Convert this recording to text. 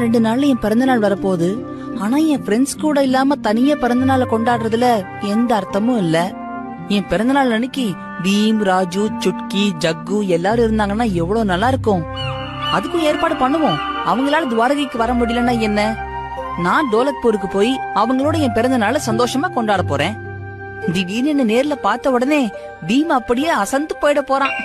2 நாள்ல என் பிறந்தநாள் வரப்போகுது. ஆனா என் ஃப்ரெண்ட்ஸ் கூட இல்லாம தனியா பிறந்தநாளை கொண்டாடுறதுல எந்த அர்த்தமும் இல்ல. என் பிறந்தநாள் அன்னைக்கு பீம், ராஜு, சுட்கி, ஜக்கு எல்லாரும் இருந்தாங்கன்னா எவ்வளவு நல்லா இருக்கும். அதுக்கும் ஏற்பாடு பண்ணுவோம். அவங்களால துவாரகைக்கு வர முடியலன்னா என்ன, நான் டோலக்பூருக்கு போய் அவங்களோட என் பிறந்த நாளை சந்தோஷமா கொண்டாட போறேன். திடீர்னு என்ன நேர்ல பார்த்த உடனே பீம் அப்படியே அசந்து போயிட போறான்.